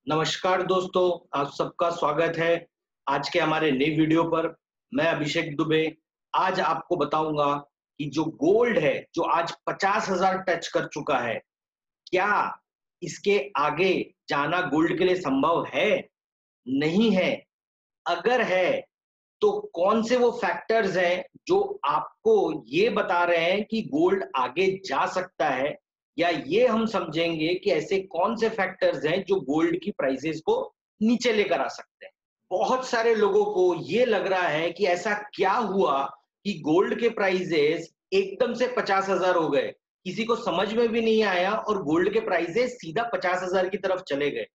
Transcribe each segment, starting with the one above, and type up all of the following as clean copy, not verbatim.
नमस्कार दोस्तों, आप सबका स्वागत है आज के हमारे नए वीडियो पर। मैं अभिषेक दुबे। आज आपको बताऊंगा कि जो गोल्ड है, जो आज 50,000 टच कर चुका है, क्या इसके आगे जाना गोल्ड के लिए संभव है? नहीं है? अगर है, तो कौन से वो फैक्टर्स हैं जो आपको ये बता रहे हैं कि गोल्ड आगे जा सकता है? या ये हम समझेंगे कि ऐसे कौन से फैक्टर्स हैं जो गोल्ड की प्राइसेस को नीचे लेकर आ सकते हैं? बहुत सारे लोगों को ये लग रहा है कि ऐसा क्या हुआ कि गोल्ड के प्राइसेस एकदम से 50,000 हो गए। किसी को समझ में भी नहीं आया और गोल्ड के प्राइसेस सीधा 50,000 की तरफ चले गए।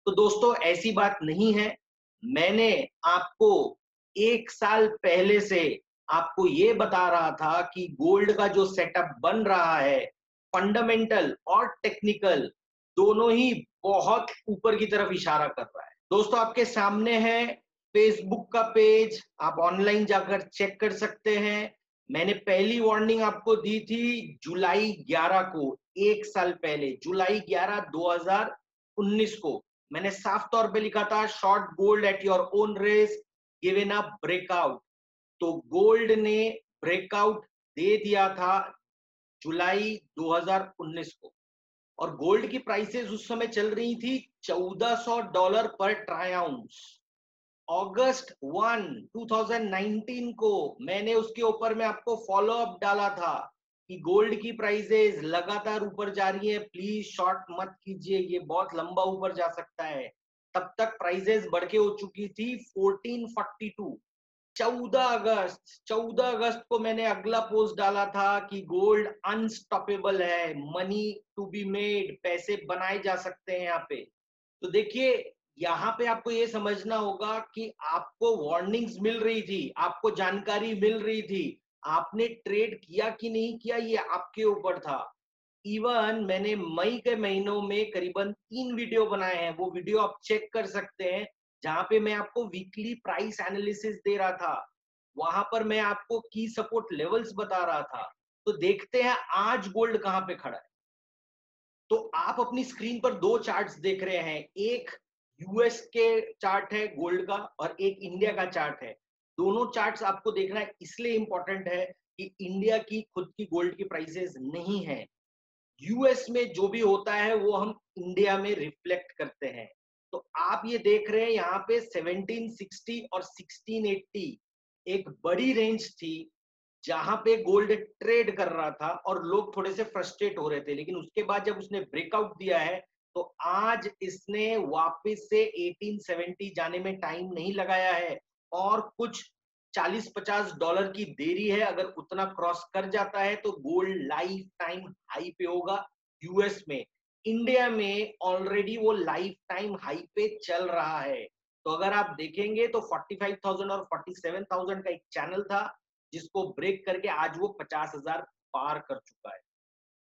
तो दोस्तों, ऐसी बात नहीं है। मैंने आपको 1 साल पहले से आपको ये बता रहा था कि गोल्ड का जो सेटअप बन रहा है, फंडामेंटल और टेक्निकल दोनों ही बहुत ऊपर की तरफ इशारा कर रहा है। दोस्तों, आपके सामने है फेसबुक का पेज, आप ऑनलाइन जाकर चेक कर सकते हैं। मैंने पहली वार्निंग आपको दी थी जुलाई 11 को, 1 साल पहले, जुलाई 11 2019 को। मैंने साफ तौर पे लिखा था short gold at your own risk given a breakout. तो गोल्ड ने ब्रेकआउट दे दिया था जुलाई 2019 को। और गोल्ड की प्राइसेस उस समय चल रही थी $1400 पर ट्राई आउंस। अगस्त 1 2019 को मैंने उसके ऊपर में आपको फॉलो अप डाला था कि गोल्ड की प्राइसेस लगातार ऊपर जा रही है, प्लीज शॉर्ट मत कीजिए, ये बहुत लंबा ऊपर जा सकता है। तब तक प्राइसेस बढ़ के हो चुकी थी 1442। 14 अगस्त को मैंने अगला पोस्ट डाला था कि गोल्ड अनस्टॉपेबल है, मनी टू बी मेड, पैसे बनाए जा सकते हैं यहाँ पे। तो देखिए, यहाँ पे आपको ये समझना होगा कि आपको वार्निंग्स मिल रही थी, आपको जानकारी मिल रही थी, आपने ट्रेड किया कि नहीं किया ये आपके ऊपर था। इवन मैंने मई के महीनों में करीबन 3 वीडियो बनाए हैं, वो वीडियो आप चेक कर सकते हैं, जहां पे मैं आपको वीकली प्राइस एनालिसिस दे रहा था। वहां पर मैं आपको की सपोर्ट लेवल्स बता रहा था। तो देखते हैं आज गोल्ड कहां पे खड़ा है। तो आप अपनी स्क्रीन पर दो चार्ट्स देख रहे हैं, एक यूएस के चार्ट है गोल्ड का और एक इंडिया का चार्ट है। दोनों चार्ट्स आपको देखना इसलिए इंपॉर्टेंट है कि इंडिया की खुद की गोल्ड की प्राइसेस नहीं है। यूएस में जो भी होता है वो हम इंडिया में रिफ्लेक्ट करते हैं। तो आप ये देख रहे हैं यहाँ पे 1760 और 1680 एक बड़ी रेंज थी, जहां पे गोल्ड ट्रेड कर रहा था और लोग थोड़े से फ्रस्ट्रेट हो रहे थे। लेकिन उसके बाद जब उसने ब्रेकआउट दिया है, तो आज इसने वापस से 1870 जाने में टाइम नहीं लगाया है और कुछ 40-50 डॉलर की देरी है। अगर उतना क्रॉस कर जाता है तो गोल्ड लाइफ टाइम हाई पे होगा यूएस में। इंडिया में ऑलरेडी वो लाइफ टाइम हाई पे चल रहा है। तो अगर आप देखेंगे तो 45,000 और 47,000 का एक चैनल था, जिसको ब्रेक करके आज वो 50,000 पार कर चुका है।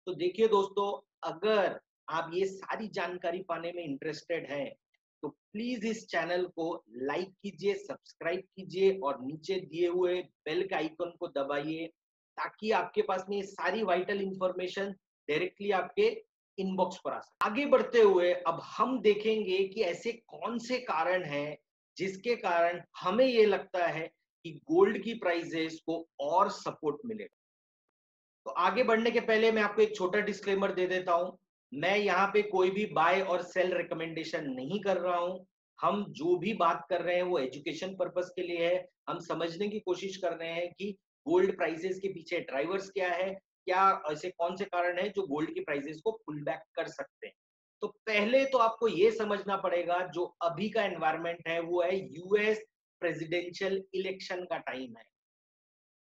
तो देखिए दोस्तों, अगर आप ये सारी जानकारी पाने में इंटरेस्टेड हैं, तो प्लीज इस चैनल को लाइक कीजिए, सब्सक्राइब कीजिए और नीचे दिए हुए बेल के आइकन को दबाइए, ताकि आपके पास में ये सारी वाइटल इंफॉर्मेशन डायरेक्टली आपके इनबॉक्स पर आ सके। आगे बढ़ते हुए अब हम देखेंगे कि ऐसे कौन से कारण हैं जिसके कारण हमें ये लगता है कि गोल्ड की प्राइसेस को और सपोर्ट मिलेगा। तो आगे बढ़ने के पहले मैं आपको एक छोटा डिस्क्लेमर दे देता हूं। मैं यहाँ पे कोई भी बाय और सेल रिकमेंडेशन नहीं कर रहा हूं। हम जो भी बात कर रहे हैं वो एजुकेशन पर्पस के लिए है। हम समझने की कोशिश कर रहे हैं कि गोल्ड प्राइसेस के पीछे ड्राइवर्स क्या है, क्या ऐसे कौन से कारण है जो गोल्ड की प्राइसेस को पुल बैक कर सकते हैं। तो पहले तो आपको ये समझना पड़ेगा, जो अभी का एनवायरमेंट है वो है यूएस प्रेसिडेंशियल इलेक्शन का टाइम है।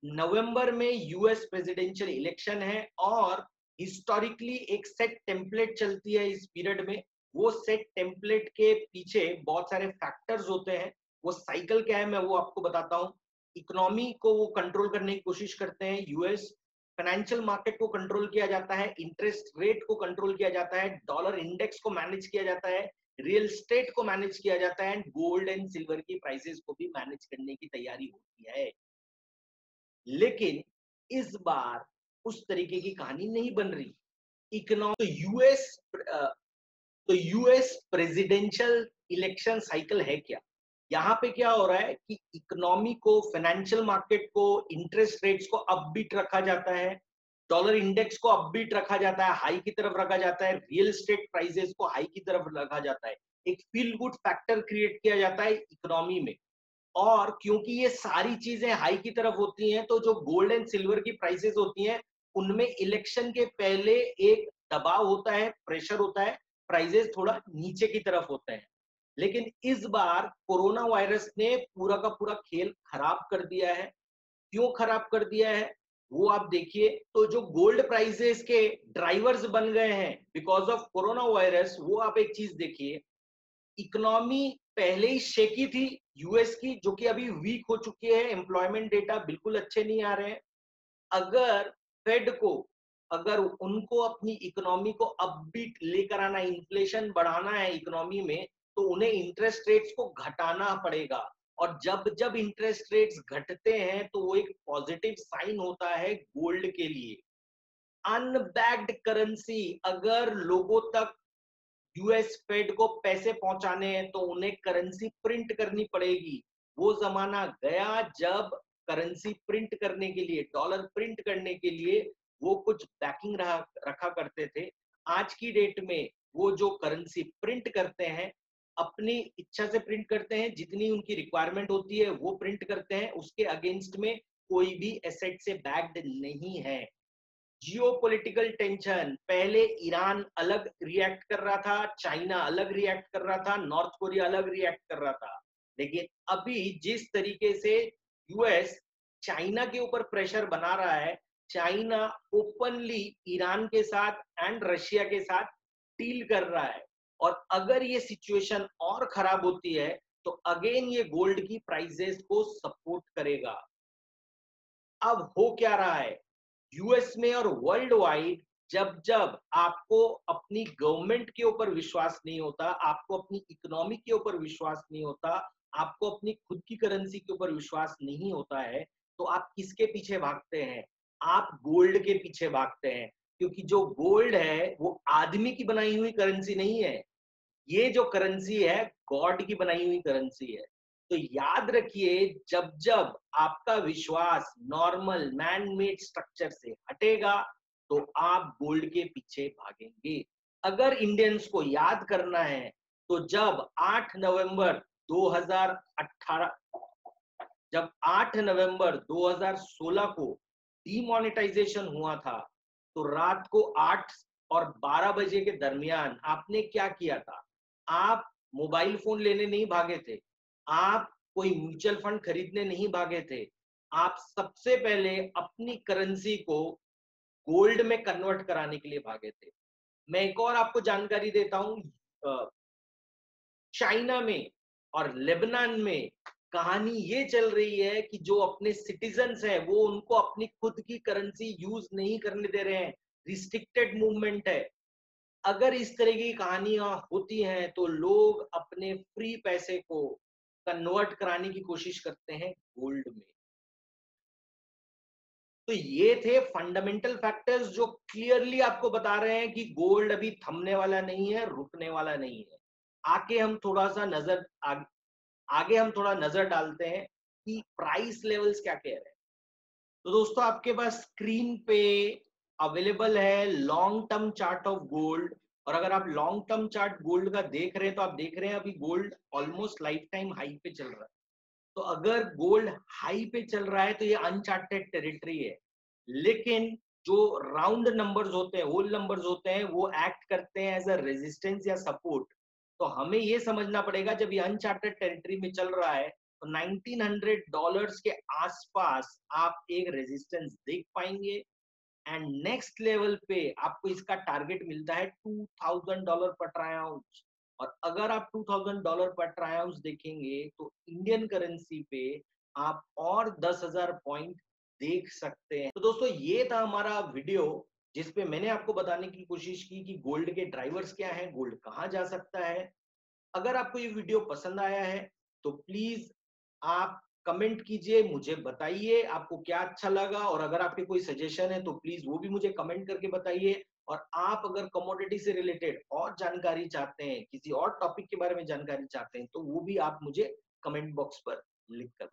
नवंबर में यूएस प्रेसिडेंशियल इलेक्शन है और हिस्टोरिकली एक सेट टेम्पलेट चलती है इस पीरियड में। वो सेट टेम्पलेट के पीछे बहुत सारे फैक्टर्स होते हैं। वो साइकिल क्या है मैं वो आपको बताता हूँ। इकोनॉमी को वो कंट्रोल करने की कोशिश करते हैं यूएस, फाइनेंशियल मार्केट को कंट्रोल किया जाता है, इंटरेस्ट रेट को कंट्रोल किया जाता है, डॉलर इंडेक्स को मैनेज किया जाता है, रियल स्टेट को मैनेज किया जाता है, गोल्ड एंड सिल्वर की प्राइसेस को भी मैनेज करने की तैयारी होती है। लेकिन इस बार उस तरीके की कहानी नहीं बन रही। इकोनॉमी तो यूएस तो यूएस प्रेसिडेंशियल इलेक्शन साइकिल है क्या? यहाँ पे क्या हो रहा है कि इकोनॉमी को, फाइनेंशियल मार्केट को, इंटरेस्ट रेट्स को अपबीट रखा जाता है, डॉलर इंडेक्स को अपबीट रखा जाता है, हाई की तरफ रखा जाता है, रियल एस्टेट प्राइसेस को हाई की तरफ रखा जाता है। एक फील गुड फैक्टर क्रिएट किया जाता है इकोनॉमी में। और क्योंकि ये सारी चीजें हाई की तरफ होती हैं, तो जो गोल्ड एंड सिल्वर की प्राइसेस होती हैं, उनमें इलेक्शन के पहले एक दबाव होता है, प्रेशर होता है, प्राइसेस थोड़ा नीचे की तरफ होते हैं। लेकिन इस बार कोरोना वायरस ने पूरा का पूरा खेल खराब कर दिया है। क्यों खराब कर दिया है? वो आप देखिए, तो जो गोल्ड प्राइसेस के ड्राइवर्स बन गए हैं बिकॉज ऑफ कोरोना वायरस, वो आप एक चीज देखिए, इकोनॉमी पहले ही शेकी थी यूएस की, जो कि अभी वीक हो चुकी है, एम्प्लॉयमेंट डेटा बिल्कुल अच्छे नहीं आ रहे हैं। अगर फेड को, अगर उनको अपनी इकोनॉमी को अपबीट लेकर आना, इन्फ्लेशन बढ़ाना है इकोनॉमी में, तो उन्हें इंटरेस्ट रेट्स को घटाना पड़ेगा। और जब जब इंटरेस्ट रेट्स घटते हैं, तो वो एक पॉजिटिव साइन होता है गोल्ड के लिए। अनबैक्ड करेंसी, अगर लोगों तक यूएस फेड को पैसे पहुंचाने हैं, तो उन्हें करेंसी प्रिंट करनी पड़ेगी। वो जमाना गया जब करेंसी प्रिंट करने के लिए, डॉलर प्रिंट करने के लिए वो कुछ बैकिंग रखा करते थे। आज की डेट में वो जो करेंसी प्रिंट करते हैं, अपनी इच्छा से प्रिंट करते हैं, जितनी उनकी रिक्वायरमेंट होती है वो प्रिंट करते हैं, उसके अगेंस्ट में कोई भी एसेट से बैक्ड नहीं है। जियोपॉलिटिकल टेंशन, पहले ईरान अलग रिएक्ट कर रहा था, चाइना अलग रिएक्ट कर रहा था, नॉर्थ कोरिया अलग रिएक्ट कर रहा था। लेकिन अभी जिस तरीके से यूएस चाइना के ऊपर प्रेशर बना रहा है, चाइना ओपनली ईरान के साथ एंड रशिया के साथ डील कर रहा है। और अगर ये सिचुएशन और खराब होती है, तो अगेन ये गोल्ड की प्राइसेस को सपोर्ट करेगा। अब हो क्या रहा है यूएस में और वर्ल्ड वाइड, जब जब आपको अपनी गवर्नमेंट के ऊपर विश्वास नहीं होता, आपको अपनी इकोनॉमी के ऊपर विश्वास नहीं होता, आपको अपनी खुद की करेंसी के ऊपर विश्वास नहीं होता है, तो आप किसके पीछे भागते हैं? आप गोल्ड के पीछे भागते हैं। क्योंकि जो गोल्ड है वो आदमी की बनाई हुई करेंसी नहीं है, ये जो करेंसी है गॉड की बनाई हुई करेंसी है। तो याद रखिए, जब जब आपका विश्वास नॉर्मल मैन मेड स्ट्रक्चर से हटेगा, तो आप गोल्ड के पीछे भागेंगे। अगर इंडियंस को याद करना है, तो जब 8 नवंबर 2018, जब 8 नवंबर 2016 को डीमोनेटाइजेशन हुआ था, तो रात को 8 और 12 बजे के दरमियान आपने क्या किया था? आप मोबाइल फोन लेने नहीं भागे थे, आप कोई म्यूचुअल फंड खरीदने नहीं भागे थे, आप सबसे पहले अपनी करेंसी को गोल्ड में कन्वर्ट कराने के लिए भागे थे। मैं एक और आपको जानकारी देता हूं, चाइना में और लेबनान में कहानी ये चल रही है कि जो अपने सिटीजन्स हैं, वो उनको अपनी खुद की करेंसी यूज नहीं करने दे रहे हैं, रिस्ट्रिक्टेड मूवमेंट है। अगर इस तरह की कहानियां होती हैं, तो लोग अपने फ्री पैसे को कन्वर्ट कराने की कोशिश करते हैं गोल्ड में। तो ये थे फंडामेंटल फैक्टर्स जो क्लियरली आपको बता रहे हैं कि गोल्ड अभी थमने वाला नहीं है, रुकने वाला नहीं है। आगे हम थोड़ा सा नजर आगे हम थोड़ा नजर डालते हैं कि प्राइस लेवल्स क्या कह रहे हैं। तो दोस्तों, आपके पास स्क्रीन पे अवेलेबल है long term chart of gold. और अगर आप लॉन्ग टर्म चार्ट गोल्ड का देख रहे हैं, तो आप देख रहे हैं अभी gold almost life time high पे चल रहा है। तो अगर गोल्ड हाई पे चल रहा है, तो ये अनचार्टेड टेरिटरी है। लेकिन जो राउंड नंबर्स होते हैं, होल नंबर्स होते हैं, वो एक्ट करते हैं एज अ रेजिस्टेंस या सपोर्ट। तो हमें ये समझना पड़ेगा, जब ये अनचार्टेड टेरिटरी में चल रहा है, तो $1900 के आसपास आप एक रेजिस्टेंस देख पाएंगे। एंड नेक्स्ट लेवल पे आपको इसका टारगेट मिलता है $2000 पर ट्राई आउंस। और अगर आप $2000 पर ट्राई आउंस देखेंगे, तो इंडियन करेंसी पे आप और 10,000 पॉइंट देख सकते हैं। तो दोस्तों, ये था हमारा वीडियो, जिसपे मैंने आपको बताने की कोशिश की कि गोल्ड के ड्राइवर्स क्या हैं, गोल्ड कहाँ जा सकता है। अगर आपको ये वीडियो पसंद आया है, तो प्लीज आप कमेंट कीजिए, मुझे बताइए आपको क्या अच्छा लगा। और अगर आपके कोई सजेशन है, तो प्लीज वो भी मुझे कमेंट करके बताइए। और आप अगर कमोडिटी से रिलेटेड और जानकारी चाहते हैं, किसी और टॉपिक के बारे में जानकारी चाहते हैं, तो वो भी आप मुझे कमेंट बॉक्स पर लिख कर